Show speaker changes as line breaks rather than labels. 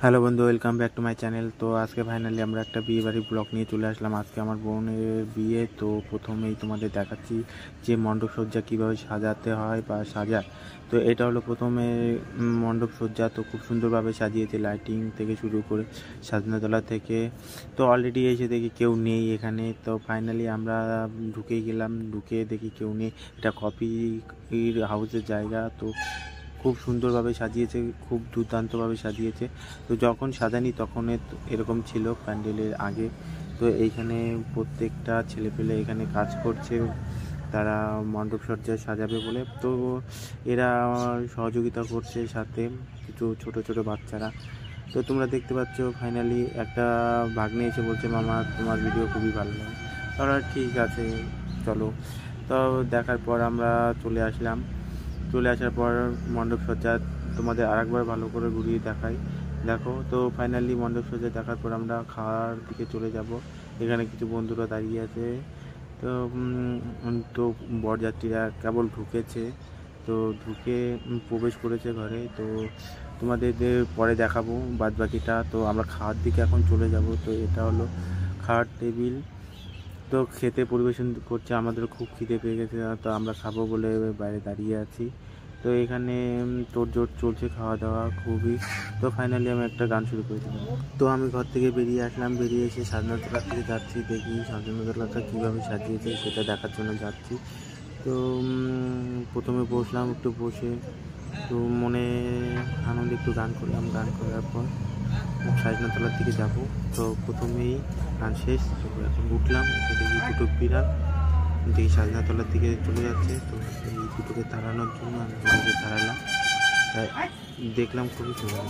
Hello বন্ধু, welcome back to my channel. তো আজকে ফাইনালি আমরা একটা বিয়ে বাড়ির ব্লগ নিয়ে চলে আসলাম। আজকে আমার বোনের বিয়ে। তো প্রথমেই তোমাদের দেখাচ্ছি যে মণ্ডপসজ্জা কীভাবে সাজাতে হয় বা সাজায়। তো এটা হলো প্রথমে মণ্ডপসজ্জা। তো খুব সুন্দরভাবে সাজিয়েছে, লাইটিং থেকে শুরু করে সাজনাতলা থেকে। তো অলরেডি এসে দেখি কেউ নেই এখানে। তো ফাইনালি আমরা ঢুকে গেলাম, ঢুকে দেখি কেউ নেই। এটা কফি হাউসের জায়গা। তো খুব সুন্দরভাবে সাজিয়েছে, খুব দুর্দান্তভাবে সাজিয়েছে। তো যখন সাজানি তখন এরকম ছিল প্যান্ডেলের আগে। তো এইখানে প্রত্যেকটা ছেলেপেলে এখানে কাজ করছে, তারা মণ্ডপসজ্জা সাজাবে বলে। তো এরা সহযোগিতা করছে, সাথে কিছু ছোট ছোট বাচ্চারা। তো তোমরা দেখতে পাচ্ছ ফাইনালি একটা ভাগ্নে এসে বলছে, মামা তোমার ভিডিও খুবই ভালো লাগে। তারা ঠিক আছে চলো। তো দেখার পর আমরা চলে আসার পর মণ্ডপসজ্জা তোমাদের আরেকবার ভালো করে ঘুরিয়ে দেখাই, দেখো। তো ফাইনালি মণ্ডপসজ্জা দেখার পর আমরা খাওয়ার দিকে চলে যাব। এখানে কিছু বন্ধুরা দাঁড়িয়ে আছে। তো তো বরযাত্রীরা কেবল ঢুকেছে, তো ঢুকে প্রবেশ করেছে ঘরে। তো তোমাদের পরে দেখাবো বাদবাকিটা। তো আমরা খাওয়ার দিকে এখন চলে যাব। তো এটা হলো খাওয়ার টেবিল। তো খেতে পরিবেশন করছে, আমাদের খুব খিদে পেয়ে গেছে। তো আমরা খাবো বলে বাইরে দাঁড়িয়ে আছি। তো এখানে তোড়জোড় চলছে খাওয়া দাওয়া খুবই। তো ফাইনালি আমি একটা গান শুরু করে দিলাম। তো আমি ঘর থেকে বেরিয়ে আসলাম, বেরিয়ে এসে সাজনাতলা থেকে যাচ্ছি, দেখি সাজনাতলাটা কীভাবে সাজিয়েছে সেটা দেখার জন্য যাচ্ছি। তো প্রথমে বসলাম, একটু বসে তো মনে আনন্দে একটু গান করলাম। গান করার পর সাজনাতলার দিকে যাব। তো প্রথমেই গান শেষ, তো এখন উঠলাম, দেখি দুটো বিড়াল দেখি সাজনাতলার দিকে চলে যাচ্ছে। তো এই দুটোকে তাড়ানোর জন্য আমি তাড়ালাম, দেখলাম খুবই সুন্দর।